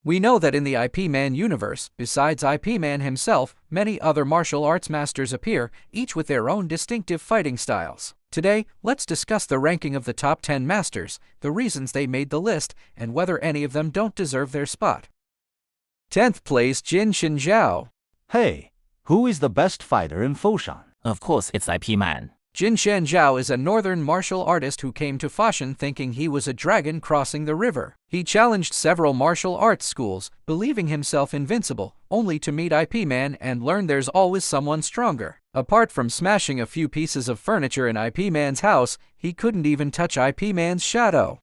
We know that in the IP Man universe, besides IP Man himself, many other martial arts masters appear, each with their own distinctive fighting styles. Today, let's discuss the ranking of the top 10 masters, the reasons they made the list, and whether any of them don't deserve their spot. 10th place, Jin Shinzhao. Hey, who is the best fighter in Foshan? Of course it's IP Man. Jin Shinzhao is a northern martial artist who came to Foshan thinking he was a dragon crossing the river. He challenged several martial arts schools, believing himself invincible, only to meet IP Man and learn there's always someone stronger. Apart from smashing a few pieces of furniture in IP Man's house, he couldn't even touch IP Man's shadow.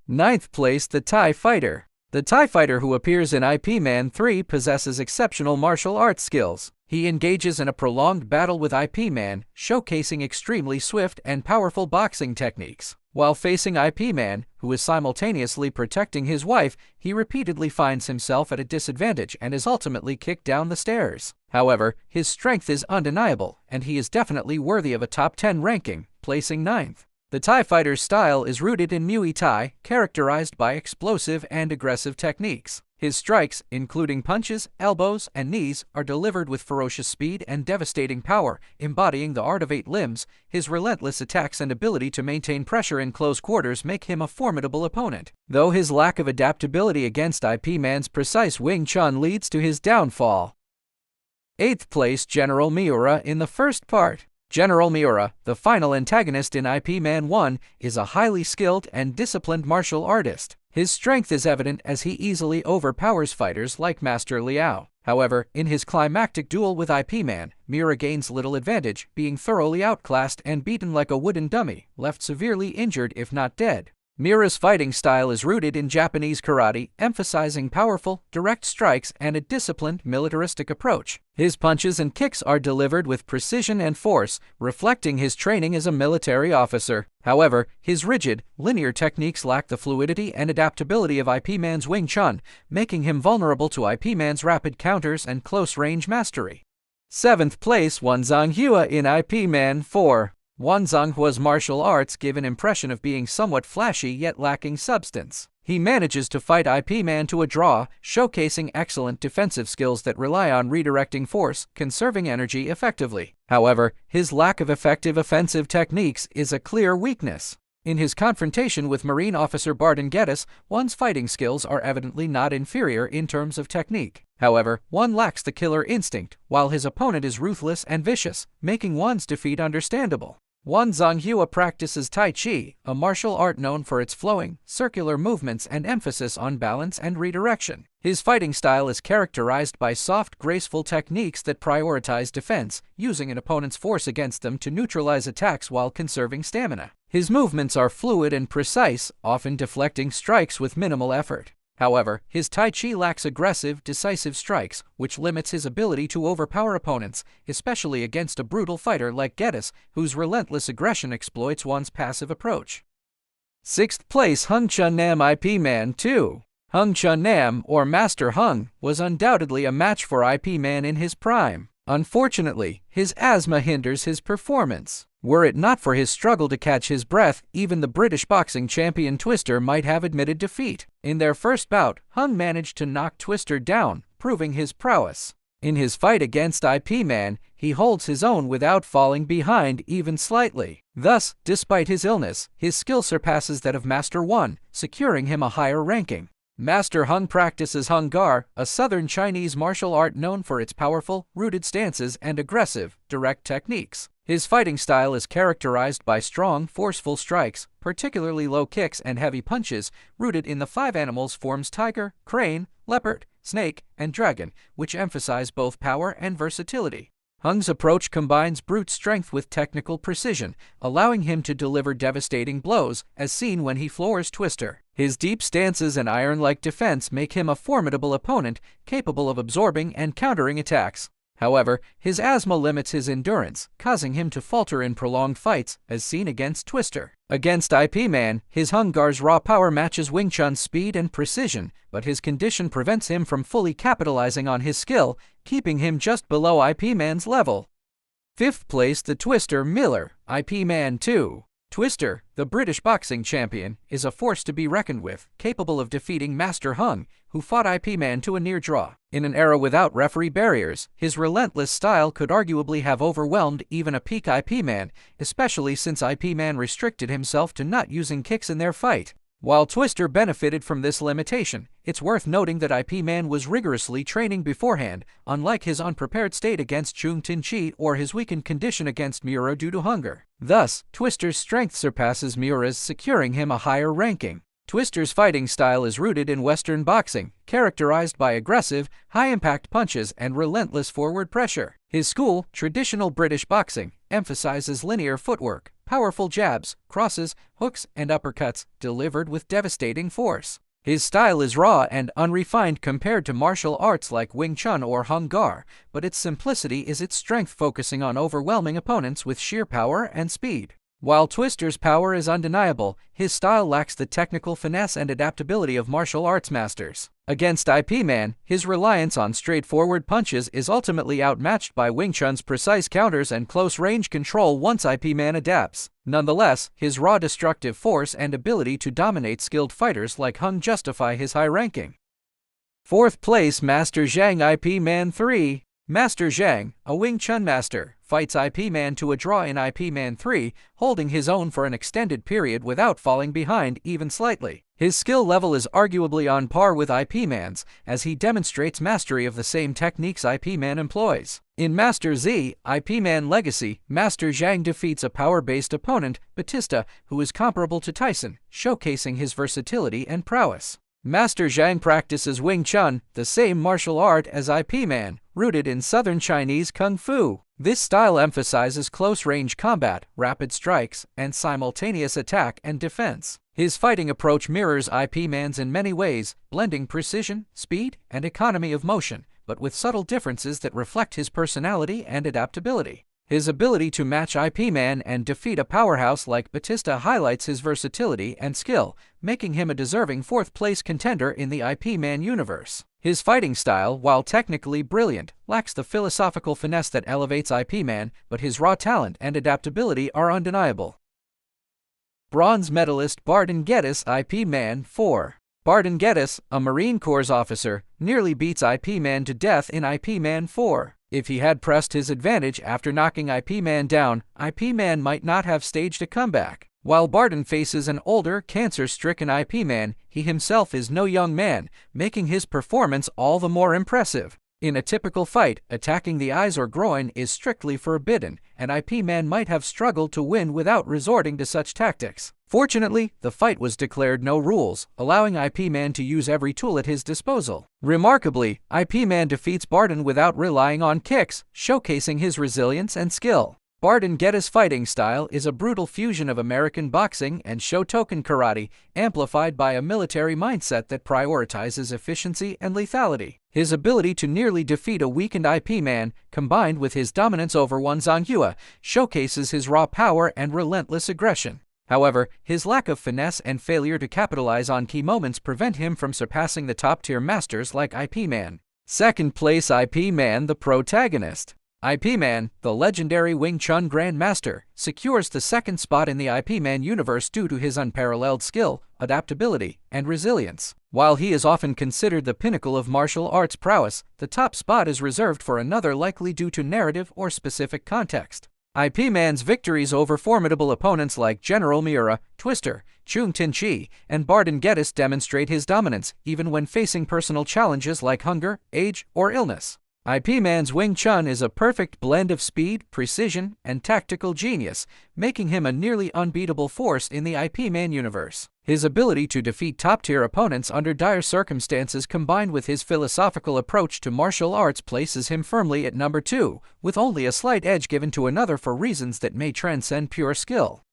Ninth place, the TIE Fighter. The TIE Fighter who appears in IP Man 3 possesses exceptional martial arts skills. He engages in a prolonged battle with IP Man, showcasing extremely swift and powerful boxing techniques. While facing IP Man, who is simultaneously protecting his wife, he repeatedly finds himself at a disadvantage and is ultimately kicked down the stairs. However, his strength is undeniable, and he is definitely worthy of a top 10 ranking, placing 9th. The TIE Fighter's style is rooted in Muay Thai, characterized by explosive and aggressive techniques. His strikes, including punches, elbows, and knees, are delivered with ferocious speed and devastating power, embodying the art of 8 limbs. His relentless attacks and ability to maintain pressure in close quarters make him a formidable opponent, though his lack of adaptability against IP Man's precise Wing Chun leads to his downfall. 8th place, General Miura in the first part. General Miura, the final antagonist in IP Man 1, is a highly skilled and disciplined martial artist. His strength is evident as he easily overpowers fighters like Master Liao. However, in his climactic duel with IP Man, Miura gains little advantage, being thoroughly outclassed and beaten like a wooden dummy, left severely injured if not dead. Miura's fighting style is rooted in Japanese karate, emphasizing powerful, direct strikes and a disciplined, militaristic approach. His punches and kicks are delivered with precision and force, reflecting his training as a military officer. However, his rigid, linear techniques lack the fluidity and adaptability of IP Man's Wing Chun, making him vulnerable to IP Man's rapid counters and close-range mastery. 7th place, Wanzhong Hua in IP Man 4. Wanzhong Hua's martial arts give an impression of being somewhat flashy yet lacking substance. He manages to fight IP Man to a draw, showcasing excellent defensive skills that rely on redirecting force, conserving energy effectively. However, his lack of effective offensive techniques is a clear weakness. In his confrontation with Marine Officer Barton Geddes, Wan's fighting skills are evidently not inferior in terms of technique. However, Wan lacks the killer instinct, while his opponent is ruthless and vicious, making Wan's defeat understandable. Wanzhong Hua practices Tai Chi, a martial art known for its flowing, circular movements and emphasis on balance and redirection. His fighting style is characterized by soft, graceful techniques that prioritize defense, using an opponent's force against them to neutralize attacks while conserving stamina. His movements are fluid and precise, often deflecting strikes with minimal effort. However, his Tai Chi lacks aggressive, decisive strikes, which limits his ability to overpower opponents, especially against a brutal fighter like Geddes, whose relentless aggression exploits Wan's passive approach. 6th place, Hung Chun Nam IP Man 2. Hung Chun Nam, or Master Hung, was undoubtedly a match for IP Man in his prime. Unfortunately, his asthma hinders his performance. Were it not for his struggle to catch his breath, even the British boxing champion Twister might have admitted defeat. In their first bout, Hung managed to knock Twister down, proving his prowess. In his fight against IP Man, he holds his own without falling behind even slightly. Thus, despite his illness, his skill surpasses that of Master Wan, securing him a higher ranking. Master Hung practices Hung Gar, a southern Chinese martial art known for its powerful, rooted stances and aggressive, direct techniques. His fighting style is characterized by strong, forceful strikes, particularly low kicks and heavy punches, rooted in the 5 animals forms tiger, crane, leopard, snake, and dragon, which emphasize both power and versatility. Hung's approach combines brute strength with technical precision, allowing him to deliver devastating blows, as seen when he floors Twister. His deep stances and iron-like defense make him a formidable opponent, capable of absorbing and countering attacks. However, his asthma limits his endurance, causing him to falter in prolonged fights, as seen against Twister. Against IP Man, his Hung Gar's raw power matches Wing Chun's speed and precision, but his condition prevents him from fully capitalizing on his skill, keeping him just below IP Man's level. 5th place, the Twister Miller, IP Man 2. Twister, the British boxing champion, is a force to be reckoned with, capable of defeating Master Hung, who fought IP Man to a near draw. In an era without referee barriers, his relentless style could arguably have overwhelmed even a peak IP Man, especially since IP Man restricted himself to not using kicks in their fight. While Twister benefited from this limitation, it's worth noting that IP Man was rigorously training beforehand, unlike his unprepared state against Chung Tin-chi or his weakened condition against Miura due to hunger. Thus, Twister's strength surpasses Miura's, securing him a higher ranking. Twister's fighting style is rooted in Western boxing, characterized by aggressive, high-impact punches and relentless forward pressure. His school, traditional British boxing, emphasizes linear footwork, powerful jabs, crosses, hooks, and uppercuts, delivered with devastating force. His style is raw and unrefined compared to martial arts like Wing Chun or Hung Gar, but its simplicity is its strength, focusing on overwhelming opponents with sheer power and speed. While Twister's power is undeniable, his style lacks the technical finesse and adaptability of martial arts masters. Against IP Man, his reliance on straightforward punches is ultimately outmatched by Wing Chun's precise counters and close-range control once IP Man adapts. Nonetheless, his raw destructive force and ability to dominate skilled fighters like Hung justify his high ranking. 4th place, Master Zhang, IP Man 3. Master Zhang, a Wing Chun master, fights IP Man to a draw in IP Man 3, holding his own for an extended period without falling behind even slightly. His skill level is arguably on par with IP Man's, as he demonstrates mastery of the same techniques IP Man employs. In Master Z, IP Man Legacy, Master Zhang defeats a power-based opponent, Batista, who is comparable to Tyson, showcasing his versatility and prowess. Master Zhang practices Wing Chun, the same martial art as IP Man, rooted in Southern Chinese Kung Fu. This style emphasizes close-range combat, rapid strikes, and simultaneous attack and defense. His fighting approach mirrors IP Man's in many ways, blending precision, speed, and economy of motion, but with subtle differences that reflect his personality and adaptability. His ability to match IP Man and defeat a powerhouse like Batista highlights his versatility and skill, making him a deserving 4th-place contender in the IP Man universe. His fighting style, while technically brilliant, lacks the philosophical finesse that elevates IP Man, but his raw talent and adaptability are undeniable. Bronze medalist Barton Geddes, IP Man 4. Barton Geddes, a Marine Corps officer, nearly beats IP Man to death in IP Man 4. If he had pressed his advantage after knocking IP Man down, IP Man might not have staged a comeback. While Barton faces an older, cancer-stricken IP Man, he himself is no young man, making his performance all the more impressive. In a typical fight, attacking the eyes or groin is strictly forbidden, and IP Man might have struggled to win without resorting to such tactics. Fortunately, the fight was declared no rules, allowing IP Man to use every tool at his disposal. Remarkably, IP Man defeats Barton without relying on kicks, showcasing his resilience and skill. Barton Geddes' fighting style is a brutal fusion of American boxing and Shotokan karate, amplified by a military mindset that prioritizes efficiency and lethality. His ability to nearly defeat a weakened IP Man, combined with his dominance over one Zhanghua, showcases his raw power and relentless aggression. However, his lack of finesse and failure to capitalize on key moments prevent him from surpassing the top-tier masters like IP Man. 2nd place, IP Man, the protagonist. IP Man, the legendary Wing Chun Grandmaster, secures the 2nd spot in the IP Man universe due to his unparalleled skill, adaptability, and resilience. While he is often considered the pinnacle of martial arts prowess, the top spot is reserved for another, likely due to narrative or specific context. IP Man's victories over formidable opponents like General Miura, Twister, Chung Tin-chi, and Barton Geddes demonstrate his dominance, even when facing personal challenges like hunger, age, or illness. IP Man's Wing Chun is a perfect blend of speed, precision, and tactical genius, making him a nearly unbeatable force in the IP Man universe. His ability to defeat top-tier opponents under dire circumstances combined with his philosophical approach to martial arts places him firmly at number 2, with only a slight edge given to another for reasons that may transcend pure skill.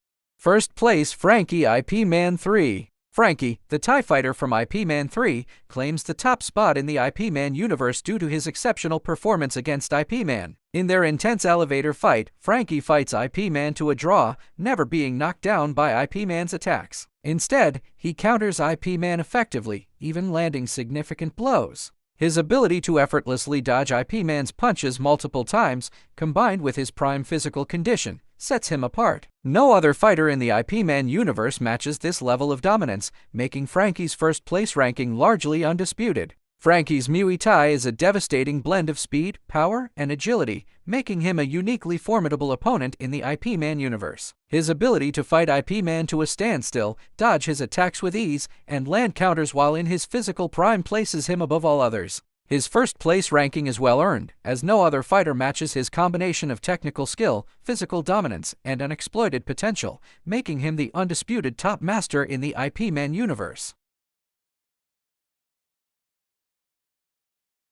1st place, Frankie, IP Man 3. Frankie, the TIE fighter from IP Man 3, claims the top spot in the IP Man universe due to his exceptional performance against IP Man. In their intense elevator fight, Frankie fights IP Man to a draw, never being knocked down by IP Man's attacks. Instead, he counters IP Man effectively, even landing significant blows. His ability to effortlessly dodge IP Man's punches multiple times, combined with his prime physical condition, sets him apart. No other fighter in the IP Man universe matches this level of dominance, making Frankie's first place ranking largely undisputed. Frankie's Muay Thai is a devastating blend of speed, power, and agility, making him a uniquely formidable opponent in the IP Man universe. His ability to fight IP Man to a standstill, dodge his attacks with ease, and land counters while in his physical prime places him above all others. His first place ranking is well earned, as no other fighter matches his combination of technical skill, physical dominance, and unexploited potential, making him the undisputed top master in the IP Man universe.